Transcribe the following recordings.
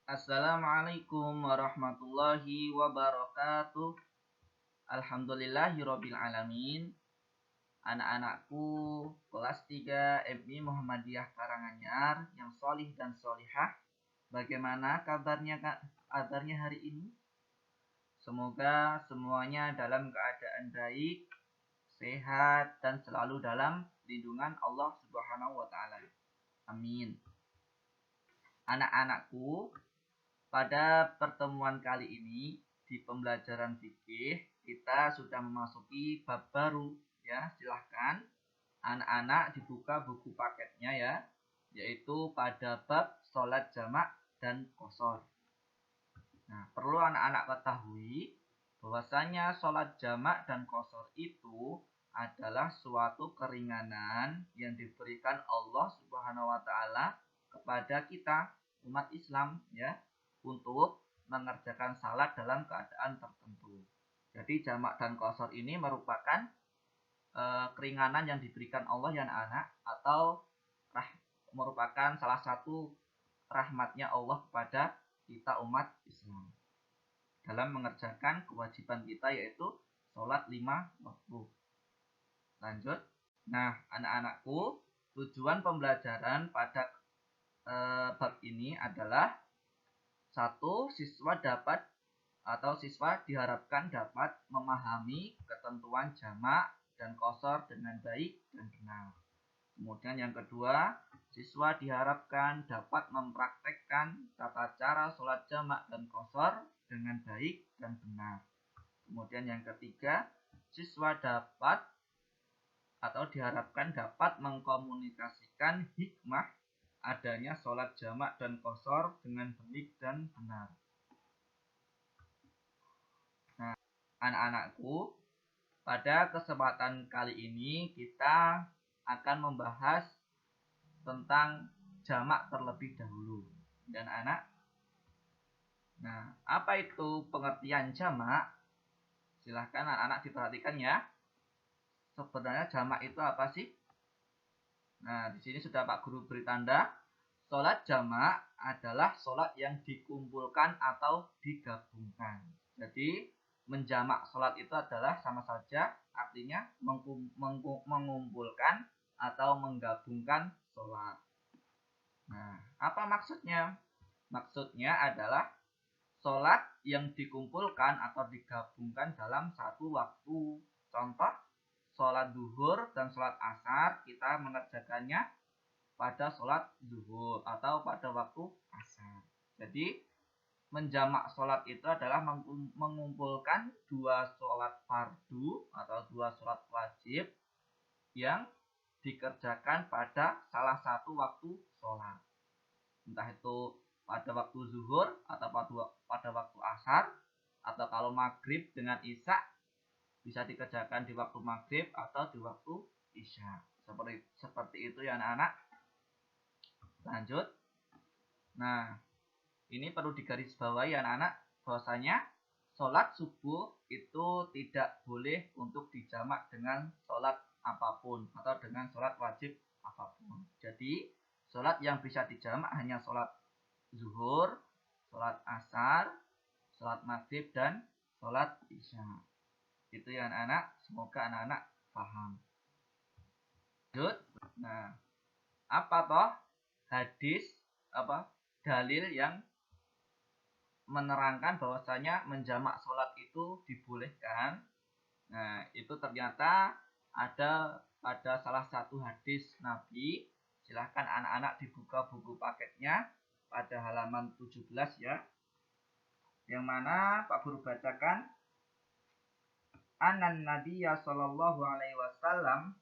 Assalamualaikum warahmatullahi wabarakatuh. Alhamdulillahirabbil alamin. Anak-anakku kelas 3 MI Muhammadiyah Karanganyar yang solih dan solihah. Bagaimana kabarnya hari ini? Semoga semuanya dalam keadaan baik, sehat, dan selalu dalam lindungan Allah Subhanahu wa taala. Amin. Anak-anakku, pada pertemuan kali ini di pembelajaran fikih kita sudah memasuki bab baru ya. Silahkan anak-anak dibuka buku paketnya ya, yaitu pada bab sholat jamak dan qashar. Nah, perlu anak-anak ketahui bahwasanya sholat jamak dan qashar itu adalah suatu keringanan yang diberikan Allah Subhanahu wa taala kepada kita umat Islam ya, untuk mengerjakan salat dalam keadaan tertentu. Jadi jamak dan qashar ini merupakan keringanan yang diberikan Allah ya anak, atau merupakan salah satu rahmatnya Allah kepada kita umat Islam dalam mengerjakan kewajiban kita, yaitu sholat 5 waktu. Lanjut. Nah, anak-anakku, tujuan pembelajaran pada bab ini adalah siswa diharapkan dapat memahami ketentuan jamak dan qashar dengan baik dan benar. Kemudian yang kedua, siswa diharapkan dapat mempraktekkan tata cara sholat jamak dan qashar dengan baik dan benar. Kemudian yang ketiga, siswa diharapkan dapat mengkomunikasikan hikmah adanya sholat jamak dan qashar dengan baik dan benar. Nah, anak-anakku, pada kesempatan kali ini kita akan membahas tentang jamak terlebih dahulu. Dan anak, nah, apa itu pengertian jamak? Silahkan anak-anak diperhatikan ya. Sebenarnya jamak itu apa sih? Nah, di sini sudah Pak Guru beri tanda. Sholat jamak adalah sholat yang dikumpulkan atau digabungkan. Jadi, menjamak sholat itu adalah sama saja artinya mengumpulkan atau menggabungkan sholat. Nah, apa maksudnya? Maksudnya adalah sholat yang dikumpulkan atau digabungkan dalam satu waktu. Contoh, sholat zuhur dan sholat asar kita mengerjakannya pada sholat zuhur atau pada waktu asar. Jadi, menjamak sholat itu adalah mengumpulkan dua sholat fardu atau dua sholat wajib yang dikerjakan pada salah satu waktu sholat. Entah itu pada waktu zuhur atau pada waktu asar, atau kalau maghrib dengan isya bisa dikerjakan di waktu maghrib atau di waktu isya. Seperti itu ya anak-anak. Lanjut. Nah, ini perlu digarisbawahi anak-anak bahwasanya sholat subuh itu tidak boleh untuk dijamak dengan sholat apapun atau dengan sholat wajib apapun. Jadi sholat yang bisa dijamak hanya sholat zuhur, sholat asar, sholat maghrib, dan sholat isya. Itu ya anak-anak. Semoga anak-anak paham. Lanjut. Nah, apa toh dalil yang menerangkan bahwasanya menjamak sholat itu dibolehkan? Nah, itu ternyata ada pada salah satu hadis Nabi. Silahkan anak-anak dibuka buku paketnya pada halaman 17 ya. Yang mana Pak Guru bacakan. Anan Nabiyya sallallahu alaihi wasallam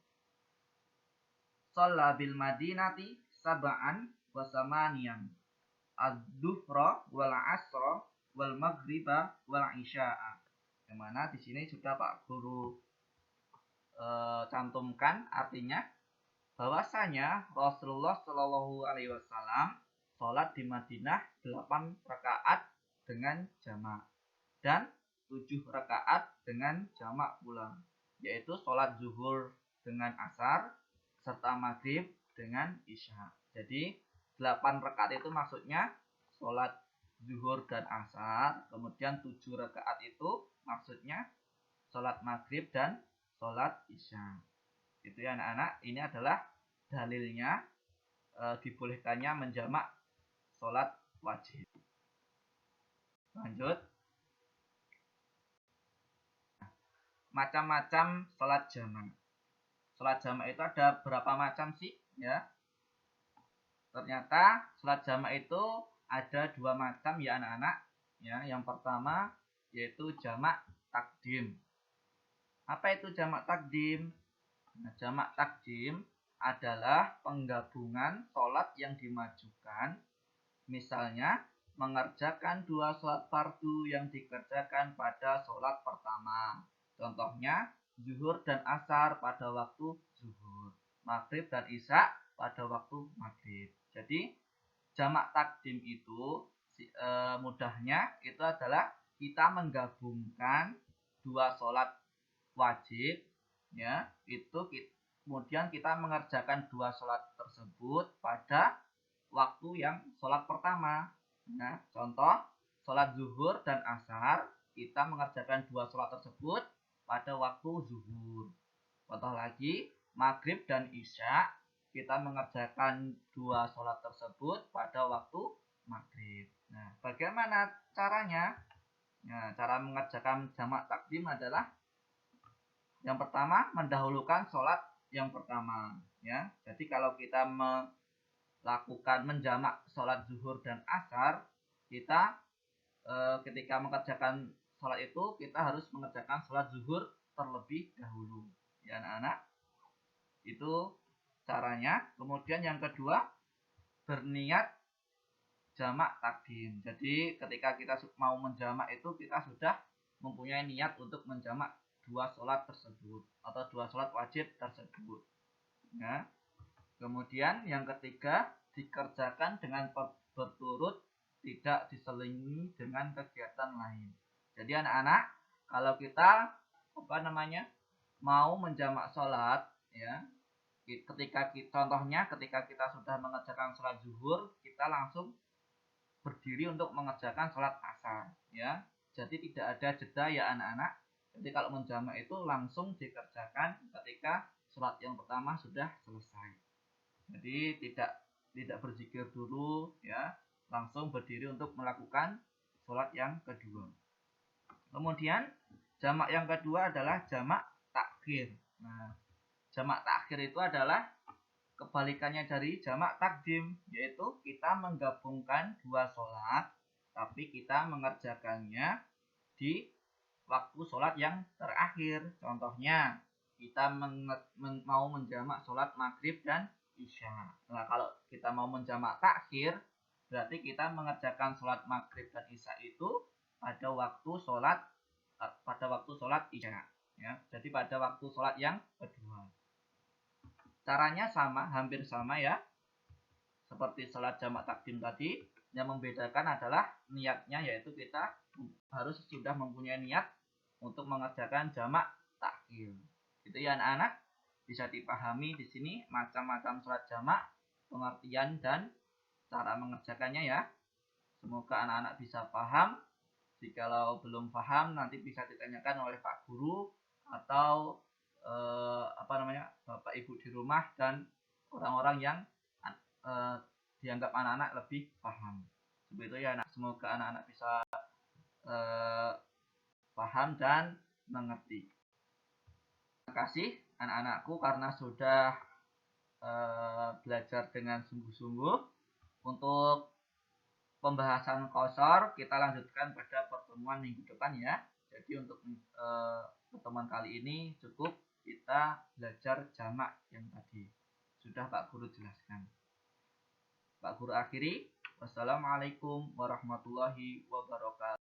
shalla bil Madinati sab'an wa samaniyan ad-duhra wal asra wal maghriba wal isya'a. Yang mana di sini sudah Pak Guru cantumkan artinya bahwasanya Rasulullah Shallallahu alaihi wasallam sholat di Madinah 8 rakaat dengan jamak dan 7 rakaat dengan jamak pula, yaitu sholat zuhur dengan asar serta maghrib dengan isya. Jadi 8 rakaat itu maksudnya sholat zuhur dan asar, kemudian 7 rakaat itu maksudnya sholat maghrib dan sholat isya. Itu ya anak-anak, ini adalah dalilnya dibolehkannya menjamak sholat wajib. Lanjut. Macam-macam sholat jamak. Sholat jamak itu ada berapa macam sih? Ya. Ternyata sholat jamak itu ada 2 macam ya anak-anak. Ya, yang pertama yaitu jamak takdim. Apa itu jamak takdim? Nah, jamak takdim adalah penggabungan sholat yang dimajukan. Misalnya, mengerjakan 2 sholat fardu yang dikerjakan pada sholat pertama. Contohnya, zuhur dan asar pada waktu zuhur, maghrib dan isya pada waktu maghrib. Jadi, jamak takdim itu mudahnya itu adalah kita menggabungkan 2 sholat wajib, ya, itu kemudian kita mengerjakan 2 sholat tersebut pada waktu yang sholat pertama. Nah, contoh sholat zuhur dan asar, kita mengerjakan 2 sholat tersebut pada waktu zuhur. Contoh lagi, maghrib dan isya, kita mengerjakan 2 sholat tersebut pada waktu maghrib. Nah, bagaimana caranya? Nah, cara mengerjakan jamak takdim adalah yang pertama mendahulukan sholat yang pertama. Ya, jadi kalau kita melakukan menjamak sholat zuhur dan asar, kita ketika mengerjakan sholat itu kita harus mengerjakan sholat zuhur terlebih dahulu. Ya anak-anak, itu caranya. Kemudian yang kedua, berniat jamak takdim. Jadi ketika kita mau menjamak itu kita sudah mempunyai niat untuk menjamak 2 sholat tersebut atau 2 sholat wajib tersebut. Ya. Kemudian yang ketiga, dikerjakan dengan berturut, tidak diselingi dengan kegiatan lain. Jadi anak-anak, kalau kita mau menjamak sholat, ya, contohnya ketika kita sudah mengerjakan sholat zuhur, kita langsung berdiri untuk mengerjakan sholat asar, ya. Jadi tidak ada jeda ya anak-anak. Jadi kalau menjamak itu langsung dikerjakan ketika sholat yang pertama sudah selesai. Jadi tidak berzikir dulu, ya, langsung berdiri untuk melakukan sholat yang kedua. Kemudian jamak yang kedua adalah jamak takhir. Nah, jamak takhir itu adalah kebalikannya dari jamak takdim, yaitu kita menggabungkan 2 sholat, tapi kita mengerjakannya di waktu sholat yang terakhir. Contohnya, kita mau menjamak sholat maghrib dan isya. Nah, kalau kita mau menjamak takhir, berarti kita mengerjakan sholat maghrib dan isya itu pada waktu sholat isya. Ya, jadi pada waktu sholat yang kedua. Caranya sama, hampir sama ya. Seperti sholat jamak takdim tadi, yang membedakan adalah niatnya, yaitu kita harus sudah mempunyai niat untuk mengerjakan jamak takhir. Itu ya anak-anak, bisa dipahami di sini macam-macam sholat jamak, pengertian dan cara mengerjakannya ya. Semoga anak-anak bisa paham. Jikalau belum paham nanti bisa ditanyakan oleh Pak Guru atau Bapak Ibu di rumah dan orang-orang yang dianggap anak-anak lebih paham. Seperti itu ya anak. Semoga anak-anak bisa paham dan mengerti. Terima kasih anak-anakku karena sudah belajar dengan sungguh-sungguh. Untuk pembahasan qasar kita lanjutkan pada pertemuan minggu depan ya. Jadi untuk pertemuan kali ini cukup kita belajar jamak yang tadi sudah Pak Guru jelaskan. Pak Guru akhiri, wassalamualaikum warahmatullahi wabarakatuh.